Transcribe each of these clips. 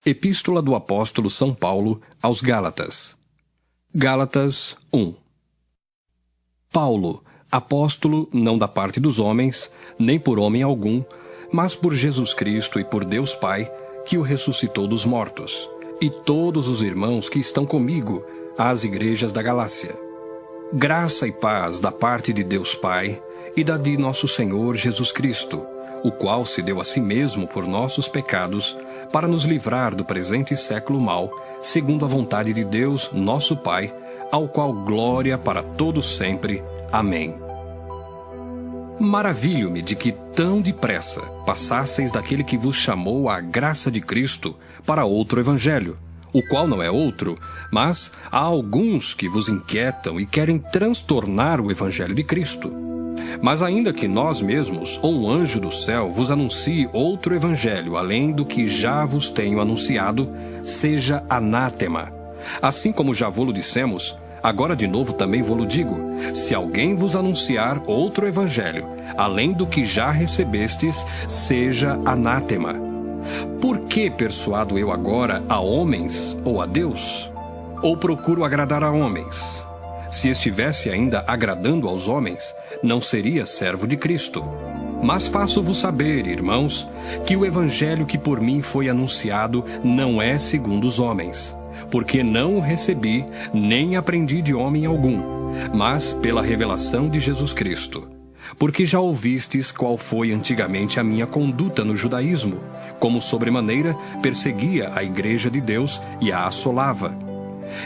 Epístola do Apóstolo São Paulo aos Gálatas. Gálatas 1. Paulo, apóstolo não da parte dos homens, nem por homem algum, mas por Jesus Cristo e por Deus Pai, que o ressuscitou dos mortos, e todos os irmãos que estão comigo, às igrejas da Galácia. Graça e paz da parte de Deus Pai e da de nosso Senhor Jesus Cristo, o qual se deu a si mesmo por nossos pecados, para nos livrar do presente século mau, segundo a vontade de Deus, nosso Pai, ao qual glória para todos sempre. Amém. Maravilho-me de que tão depressa passasseis daquele que vos chamou à graça de Cristo para outro evangelho, o qual não é outro, mas há alguns que vos inquietam e querem transtornar o evangelho de Cristo. Mas ainda que nós mesmos, ou um anjo do céu, vos anuncie outro evangelho, além do que já vos tenho anunciado, seja anátema. Assim como já vô-lo dissemos, agora de novo também vô-lo digo, se alguém vos anunciar outro evangelho, além do que já recebestes, seja anátema. Por que persuado eu agora a homens ou a Deus? Ou procuro agradar a homens? Se estivesse ainda agradando aos homens, não seria servo de Cristo. Mas faço-vos saber, irmãos, que o evangelho que por mim foi anunciado não é segundo os homens, porque não o recebi, nem aprendi de homem algum, mas pela revelação de Jesus Cristo. Porque já ouvistes qual foi antigamente a minha conduta no judaísmo, como sobremaneira perseguia a igreja de Deus e a assolava.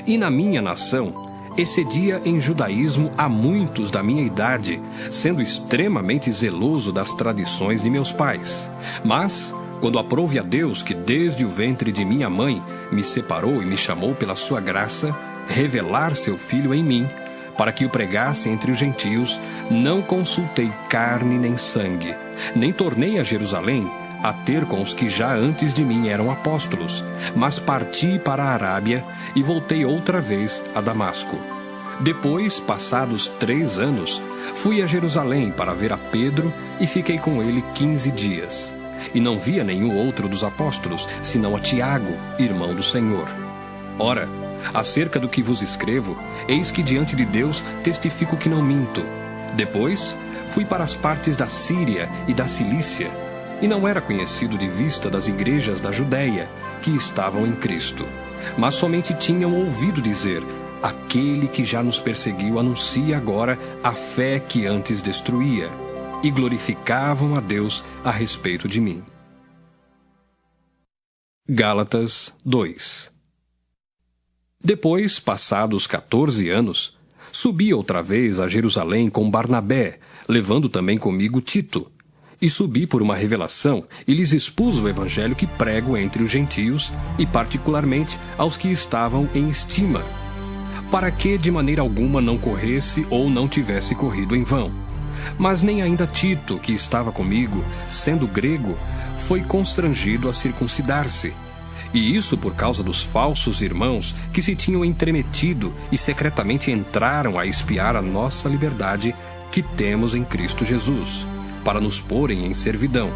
E na minha nação excedia em judaísmo a muitos da minha idade, sendo extremamente zeloso das tradições de meus pais. Mas, quando aprouve a Deus que desde o ventre de minha mãe me separou e me chamou pela sua graça, revelar seu Filho em mim, para que o pregasse entre os gentios, não consultei carne nem sangue, nem tornei a Jerusalém a ter com os que já antes de mim eram apóstolos, mas parti para a Arábia e voltei outra vez a Damasco. Depois, passados 3 anos, fui a Jerusalém para ver a Pedro e fiquei com ele 15 dias. E não via nenhum outro dos apóstolos, senão a Tiago, irmão do Senhor. Ora, acerca do que vos escrevo, eis que diante de Deus testifico que não minto. Depois, fui para as partes da Síria e da Cilícia, e não era conhecido de vista das igrejas da Judéia, que estavam em Cristo. Mas somente tinham ouvido dizer, aquele que já nos perseguiu anuncia agora a fé que antes destruía, e glorificavam a Deus a respeito de mim. Gálatas 2. Depois, passados 14 anos, subi outra vez a Jerusalém com Barnabé, levando também comigo Tito. E subi por uma revelação e lhes expus o evangelho que prego entre os gentios, e particularmente aos que estavam em estima, para que de maneira alguma não corresse ou não tivesse corrido em vão. Mas nem ainda Tito, que estava comigo, sendo grego, foi constrangido a circuncidar-se. E isso por causa dos falsos irmãos que se tinham entremetido e secretamente entraram a espiar a nossa liberdade que temos em Cristo Jesus, para nos porem em servidão,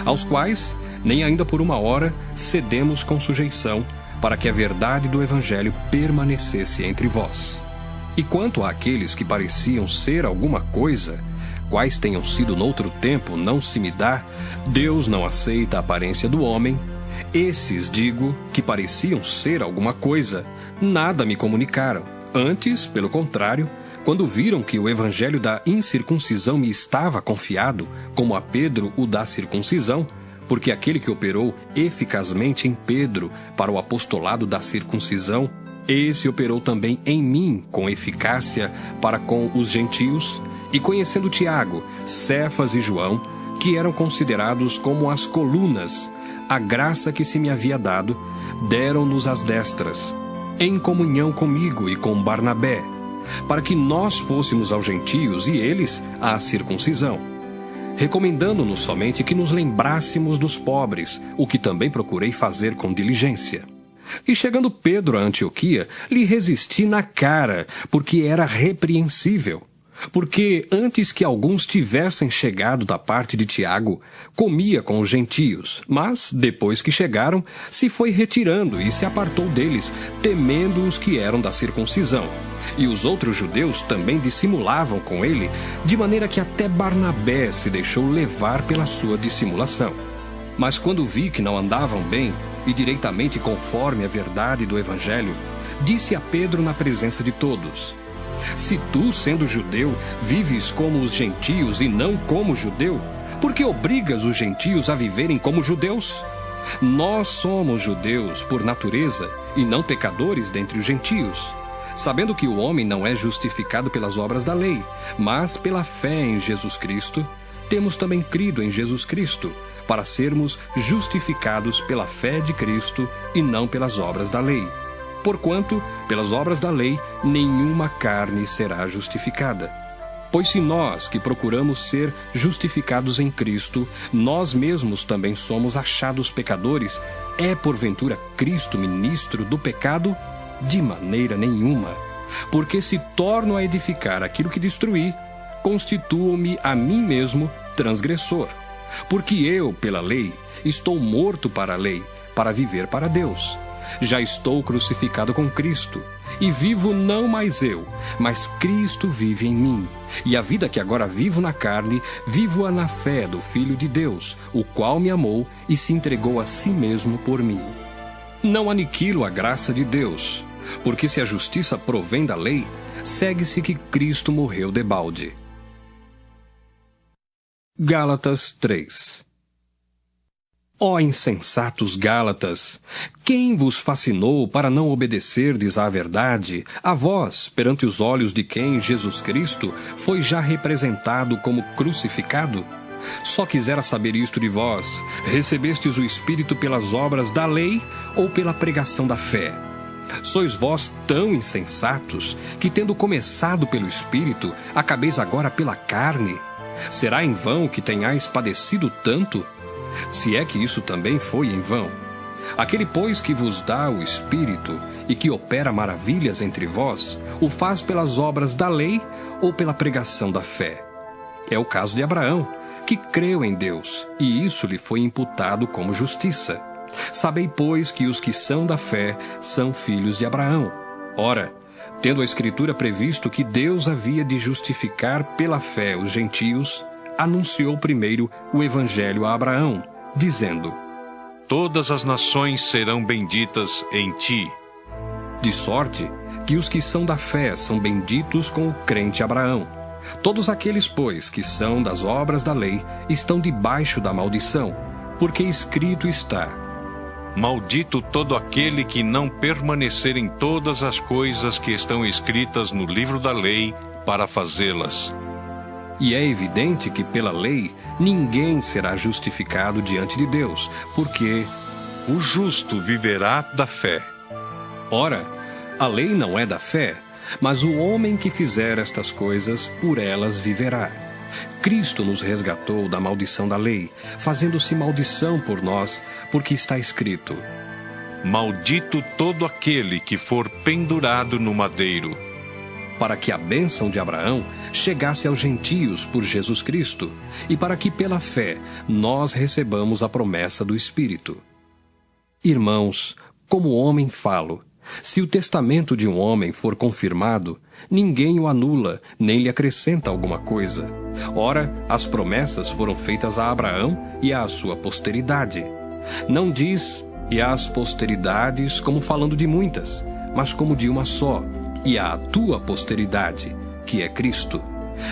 aos quais, nem ainda por uma hora, cedemos com sujeição, para que a verdade do Evangelho permanecesse entre vós. E quanto àqueles que pareciam ser alguma coisa, quais tenham sido noutro tempo, não se me dá, Deus não aceita a aparência do homem, esses, digo, que pareciam ser alguma coisa, nada me comunicaram. Antes, pelo contrário, quando viram que o evangelho da incircuncisão me estava confiado, como a Pedro o da circuncisão, porque aquele que operou eficazmente em Pedro para o apostolado da circuncisão, esse operou também em mim com eficácia para com os gentios, e conhecendo Tiago, Cefas e João, que eram considerados como as colunas, a graça que se me havia dado, deram-nos as destras, em comunhão comigo e com Barnabé, para que nós fôssemos aos gentios e eles à circuncisão, recomendando-nos somente que nos lembrássemos dos pobres, o que também procurei fazer com diligência. E chegando Pedro a Antioquia, lhe resisti na cara, porque era repreensível. Porque antes que alguns tivessem chegado da parte de Tiago, comia com os gentios, mas, depois que chegaram, se foi retirando e se apartou deles, temendo os que eram da circuncisão. E os outros judeus também dissimulavam com ele, de maneira que até Barnabé se deixou levar pela sua dissimulação. Mas quando vi que não andavam bem, e direitamente conforme a verdade do Evangelho, disse a Pedro na presença de todos: se tu, sendo judeu, vives como os gentios e não como judeu, por que obrigas os gentios a viverem como judeus? Nós somos judeus por natureza e não pecadores dentre os gentios, sabendo que o homem não é justificado pelas obras da lei, mas pela fé em Jesus Cristo. Temos também crido em Jesus Cristo, para sermos justificados pela fé de Cristo e não pelas obras da lei. Porquanto, pelas obras da lei, nenhuma carne será justificada. Pois se nós, que procuramos ser justificados em Cristo, nós mesmos também somos achados pecadores, é porventura Cristo ministro do pecado? De maneira nenhuma. Porque se torno a edificar aquilo que destruí, constituo-me a mim mesmo transgressor. Porque eu, pela lei, estou morto para a lei, para viver para Deus. Já estou crucificado com Cristo, e vivo não mais eu, mas Cristo vive em mim. E a vida que agora vivo na carne, vivo-a na fé do Filho de Deus, o qual me amou e se entregou a si mesmo por mim. Não aniquilo a graça de Deus, porque se a justiça provém da lei, segue-se que Cristo morreu debalde. Gálatas 3. Ó insensatos Gálatas, quem vos fascinou para não obedecerdes à verdade, a vós, perante os olhos de quem Jesus Cristo foi já representado como crucificado? Só quisera saber isto de vós: recebestes o Espírito pelas obras da lei ou pela pregação da fé? Sois vós tão insensatos que, tendo começado pelo Espírito, acabeis agora pela carne? Será em vão que tenhais padecido tanto? Se é que isso também foi em vão. Aquele, pois, que vos dá o Espírito e que opera maravilhas entre vós, o faz pelas obras da lei ou pela pregação da fé? É o caso de Abraão, que creu em Deus, e isso lhe foi imputado como justiça. Sabei, pois, que os que são da fé são filhos de Abraão. Ora, tendo a Escritura previsto que Deus havia de justificar pela fé os gentios, anunciou primeiro o Evangelho a Abraão, dizendo: todas as nações serão benditas em ti. De sorte que os que são da fé são benditos com o crente Abraão. Todos aqueles, pois, que são das obras da lei, estão debaixo da maldição, porque escrito está: maldito todo aquele que não permanecer em todas as coisas que estão escritas no livro da lei para fazê-las. E é evidente que pela lei ninguém será justificado diante de Deus, porque o justo viverá da fé. Ora, a lei não é da fé, mas o homem que fizer estas coisas, por elas viverá. Cristo nos resgatou da maldição da lei, fazendo-se maldição por nós, porque está escrito: maldito todo aquele que for pendurado no madeiro. Para que a bênção de Abraão chegasse aos gentios por Jesus Cristo, e para que pela fé nós recebamos a promessa do Espírito. Irmãos, como homem falo: se o testamento de um homem for confirmado, ninguém o anula, nem lhe acrescenta alguma coisa. Ora, as promessas foram feitas a Abraão e à sua posteridade. Não diz "e às posteridades" como falando de muitas, mas como de uma só, e à tua posteridade, que é Cristo.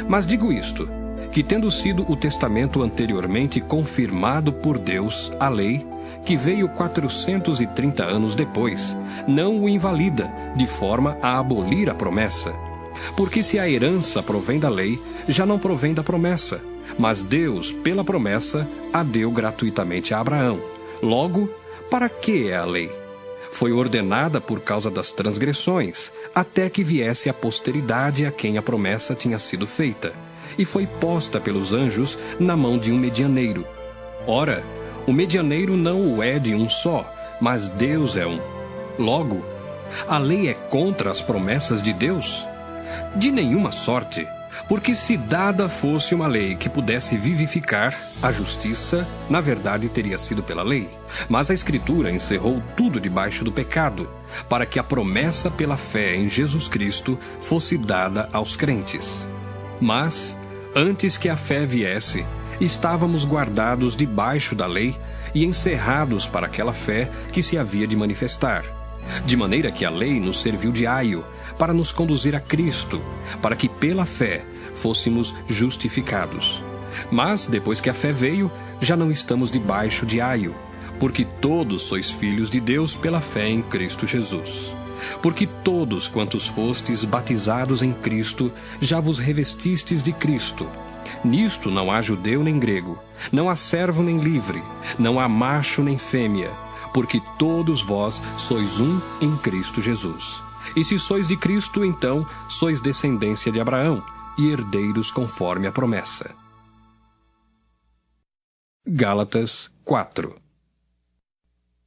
Mas digo isto, que tendo sido o testamento anteriormente confirmado por Deus, a lei, que veio 430 anos depois, não o invalida, de forma a abolir a promessa. Porque se a herança provém da lei, já não provém da promessa, mas Deus, pela promessa, a deu gratuitamente a Abraão. Logo, para que é a lei? Foi ordenada por causa das transgressões, até que viesse a posteridade a quem a promessa tinha sido feita, e foi posta pelos anjos na mão de um medianeiro. Ora, o medianeiro não o é de um só, mas Deus é um. Logo, a lei é contra as promessas de Deus? De nenhuma sorte, Porque se dada fosse uma lei que pudesse vivificar, a justiça, na verdade, teria sido pela lei. Mas a Escritura encerrou tudo debaixo do pecado, para que a promessa pela fé em Jesus Cristo fosse dada aos crentes. Mas, antes que a fé viesse, estávamos guardados debaixo da lei e encerrados para aquela fé que se havia de manifestar. De maneira que a lei nos serviu de aio para nos conduzir a Cristo, para que pela fé fôssemos justificados. Mas, depois que a fé veio, já não estamos debaixo de aio, porque todos sois filhos de Deus pela fé em Cristo Jesus. Porque todos quantos fostes batizados em Cristo, já vos revestistes de Cristo. Nisto não há judeu nem grego, não há servo nem livre, não há macho nem fêmea, porque todos vós sois um em Cristo Jesus. E se sois de Cristo, então sois descendência de Abraão, e herdeiros conforme a promessa. Gálatas 4.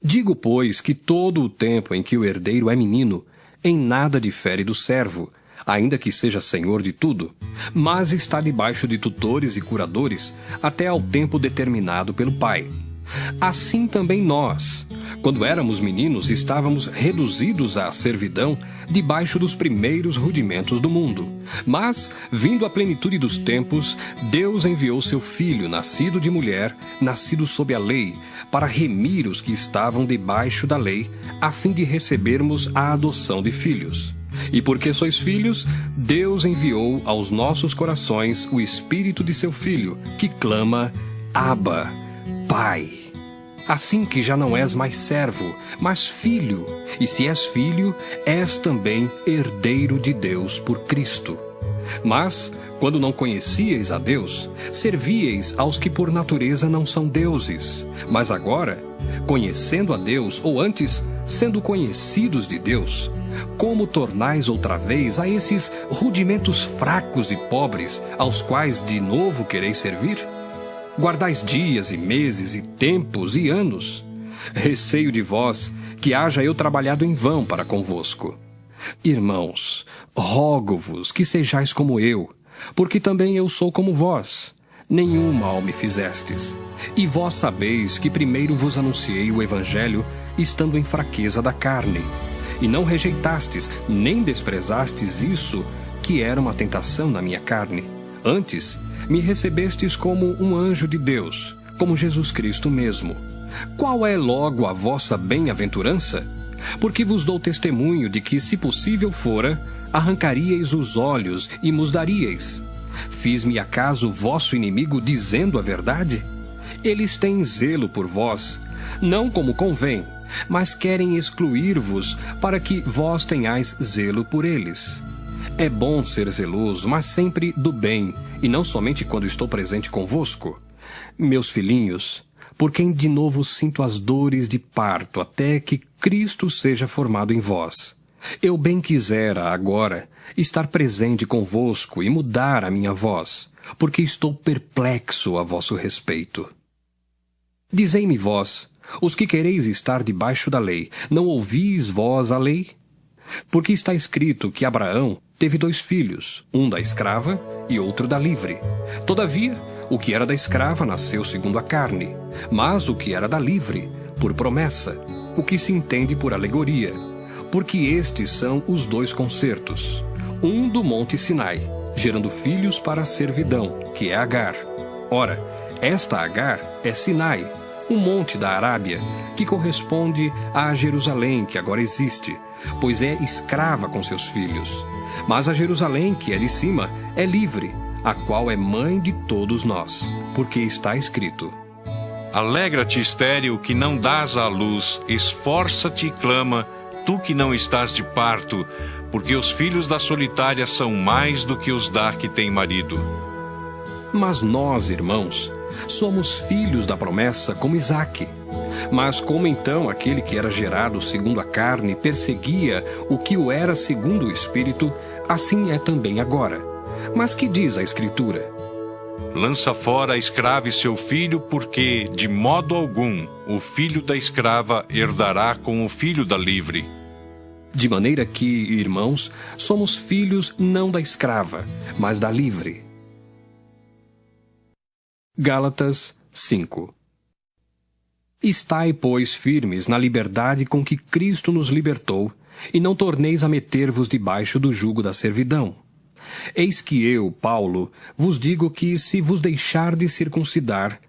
Digo, pois, que todo o tempo em que o herdeiro é menino, em nada difere do servo, ainda que seja senhor de tudo, mas está debaixo de tutores e curadores, até ao tempo determinado pelo Pai. Assim também nós, quando éramos meninos, estávamos reduzidos à servidão debaixo dos primeiros rudimentos do mundo. Mas, vindo a plenitude dos tempos, Deus enviou seu Filho, nascido de mulher, nascido sob a lei, para remir os que estavam debaixo da lei, a fim de recebermos a adoção de filhos. E porque sois filhos, Deus enviou aos nossos corações o Espírito de seu Filho, que clama, Abba, Pai. Assim que já não és mais servo, mas filho, e se és filho, és também herdeiro de Deus por Cristo. Mas, quando não conhecíeis a Deus, servíeis aos que por natureza não são deuses. Mas agora, conhecendo a Deus, ou antes, sendo conhecidos de Deus, como tornais outra vez a esses rudimentos fracos e pobres, aos quais de novo quereis servir? Guardais dias e meses e tempos e anos. Receio de vós que haja eu trabalhado em vão para convosco. Irmãos, rogo-vos que sejais como eu, porque também eu sou como vós. Nenhum mal me fizestes. E vós sabeis que primeiro vos anunciei o Evangelho, estando em fraqueza da carne. E não rejeitastes, nem desprezastes isso, que era uma tentação na minha carne. Antes, me recebestes como um anjo de Deus, como Jesus Cristo mesmo. Qual é logo a vossa bem-aventurança? Porque vos dou testemunho de que, se possível fora, arrancaríeis os olhos e mos daríeis. Fiz-me acaso vosso inimigo dizendo a verdade? Eles têm zelo por vós, não como convém, mas querem excluir-vos para que vós tenhais zelo por eles. É bom ser zeloso, mas sempre do bem, e não somente quando estou presente convosco. Meus filhinhos, por quem de novo sinto as dores de parto até que Cristo seja formado em vós. Eu bem quisera, agora, estar presente convosco e mudar a minha voz, porque estou perplexo a vosso respeito. Dizei-me vós, os que quereis estar debaixo da lei, não ouvis vós a lei? Porque está escrito que Abraão teve 2 filhos, um da escrava e outro da livre. Todavia, o que era da escrava nasceu segundo a carne, mas o que era da livre, por promessa, o que se entende por alegoria, porque estes são os 2 concertos, um do monte Sinai, gerando filhos para a servidão, que é Agar. Ora, esta Agar é Sinai, um monte da Arábia, que corresponde a Jerusalém, que agora existe, pois é escrava com seus filhos. Mas a Jerusalém, que é de cima, é livre, a qual é mãe de todos nós, porque está escrito: Alegra-te, estéril, que não dás à luz, esforça-te e clama, tu que não estás de parto, porque os filhos da solitária são mais do que os da que tem marido. Mas nós, irmãos, somos filhos da promessa como Isaque. Mas como então aquele que era gerado segundo a carne perseguia o que o era segundo o Espírito, assim é também agora. Mas que diz a Escritura? Lança fora a escrava e seu filho, porque, de modo algum, o filho da escrava herdará com o filho da livre. De maneira que, irmãos, somos filhos não da escrava, mas da livre. Gálatas 5. Estai, pois, firmes na liberdade com que Cristo nos libertou, e não torneis a meter-vos debaixo do jugo da servidão. Eis que eu, Paulo, vos digo que, se vos deixardes circuncidar,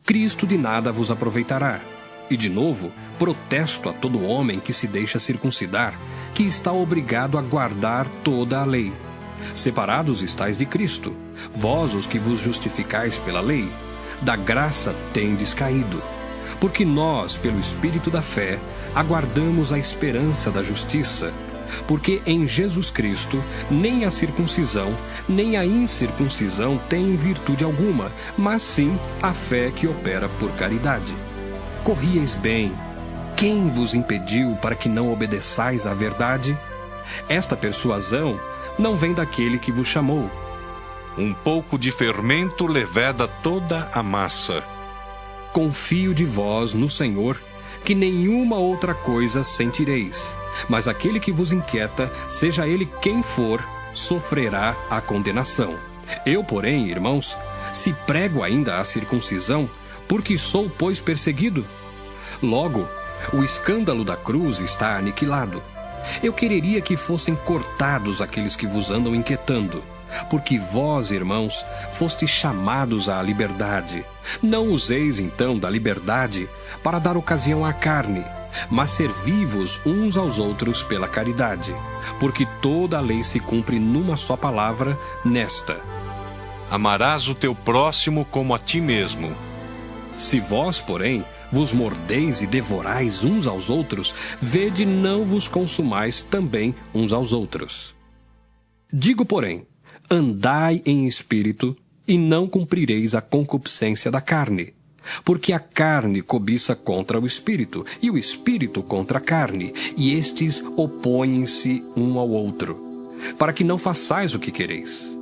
Cristo de nada vos aproveitará. E, de novo, protesto a todo homem que se deixa circuncidar, que está obrigado a guardar toda a lei. Separados estáis de Cristo, vós os que vos justificais pela lei, da graça tendes caído. Porque nós, pelo Espírito da fé, aguardamos a esperança da justiça. Porque em Jesus Cristo, nem a circuncisão, nem a incircuncisão têm virtude alguma, mas sim a fé que opera por caridade. Corrieis bem. Quem vos impediu para que não obedeçais à verdade? Esta persuasão não vem daquele que vos chamou. Um pouco de fermento leveda toda a massa. Confio de vós no Senhor, que nenhuma outra coisa sentireis. Mas aquele que vos inquieta, seja ele quem for, sofrerá a condenação. Eu, porém, irmãos, se prego ainda a circuncisão, porque sou, pois, perseguido? Logo, o escândalo da cruz está aniquilado. Eu quereria que fossem cortados aqueles que vos andam inquietando. Porque vós, irmãos, fostes chamados à liberdade. Não useis, então, da liberdade para dar ocasião à carne, mas servi-vos uns aos outros pela caridade. Porque toda a lei se cumpre numa só palavra, nesta: amarás o teu próximo como a ti mesmo. Se vós, porém, vos mordeis e devorais uns aos outros, vede não vos consumais também uns aos outros. Digo, porém, andai em espírito, e não cumprireis a concupiscência da carne. Porque a carne cobiça contra o espírito, e o espírito contra a carne, e estes opõem-se um ao outro, para que não façais o que quereis.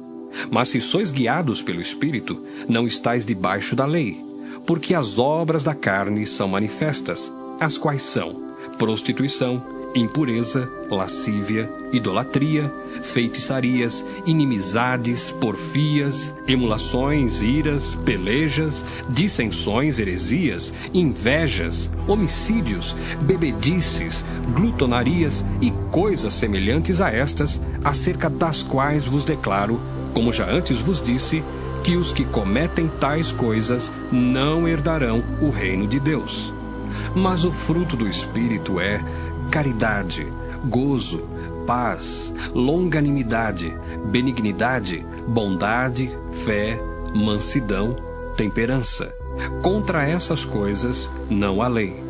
Mas se sois guiados pelo espírito, não estáis debaixo da lei. Porque as obras da carne são manifestas, as quais são prostituição, impureza, lascívia, idolatria, feitiçarias, inimizades, porfias, emulações, iras, pelejas, dissensões, heresias, invejas, homicídios, bebedices, glutonarias e coisas semelhantes a estas, acerca das quais vos declaro, como já antes vos disse, que os que cometem tais coisas não herdarão o reino de Deus. Mas o fruto do Espírito é caridade, gozo, paz, longanimidade, benignidade, bondade, fé, mansidão, temperança. Contra essas coisas não há lei.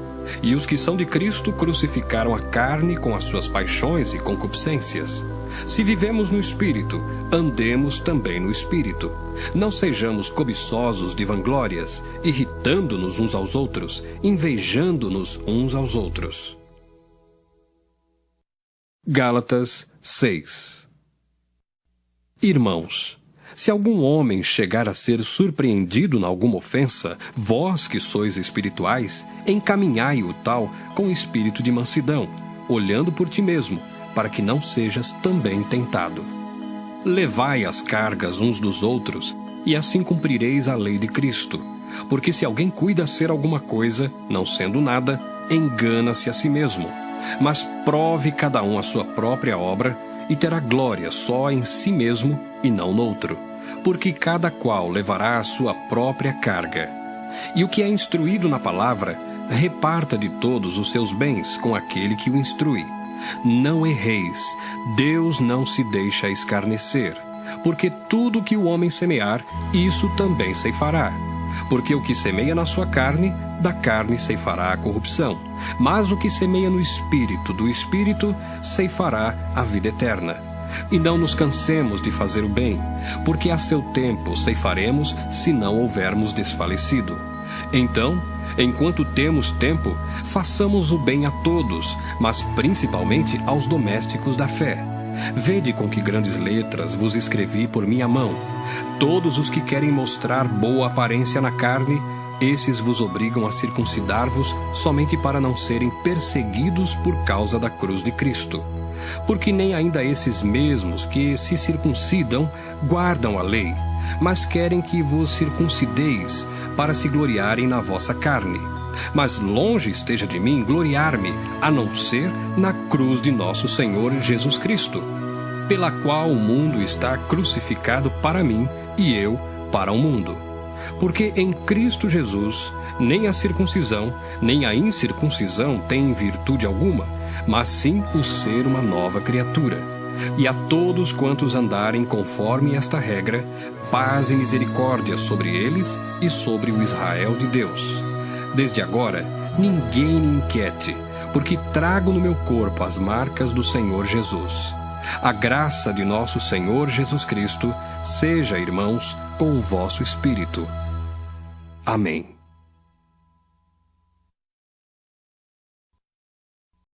E os que são de Cristo crucificaram a carne com as suas paixões e concupiscências. Se vivemos no Espírito, andemos também no Espírito. Não sejamos cobiçosos de vanglórias, irritando-nos uns aos outros, invejando-nos uns aos outros. Gálatas 6. Irmãos, se algum homem chegar a ser surpreendido em alguma ofensa, vós que sois espirituais, encaminhai o tal com espírito de mansidão, olhando por ti mesmo, para que não sejas também tentado. Levai as cargas uns dos outros, e assim cumprireis a lei de Cristo. Porque se alguém cuida ser alguma coisa, não sendo nada, engana-se a si mesmo. Mas prove cada um a sua própria obra, e terá glória só em si mesmo e não noutro. Porque cada qual levará a sua própria carga. E o que é instruído na palavra, reparta de todos os seus bens com aquele que o instrui. Não erreis, Deus não se deixa escarnecer, porque tudo que o homem semear, isso também ceifará. Porque o que semeia na sua carne, da carne ceifará a corrupção, mas o que semeia no Espírito, do Espírito, ceifará a vida eterna. E não nos cansemos de fazer o bem, porque a seu tempo ceifaremos, se não houvermos desfalecido. Então, enquanto temos tempo, façamos o bem a todos, mas principalmente aos domésticos da fé. Vede com que grandes letras vos escrevi por minha mão. Todos os que querem mostrar boa aparência na carne, esses vos obrigam a circuncidar-vos somente para não serem perseguidos por causa da cruz de Cristo. Porque nem ainda esses mesmos que se circuncidam guardam a lei, mas querem que vos circuncideis, para se gloriarem na vossa carne. Mas longe esteja de mim gloriar-me, a não ser na cruz de nosso Senhor Jesus Cristo, pela qual o mundo está crucificado para mim e eu para o mundo. Porque em Cristo Jesus, nem a circuncisão, nem a incircuncisão têm virtude alguma, mas sim o ser uma nova criatura. E a todos quantos andarem conforme esta regra, paz e misericórdia sobre eles e sobre o Israel de Deus. Desde agora, ninguém me inquiete, porque trago no meu corpo as marcas do Senhor Jesus. A graça de nosso Senhor Jesus Cristo seja, irmãos, com o vosso espírito. Amém.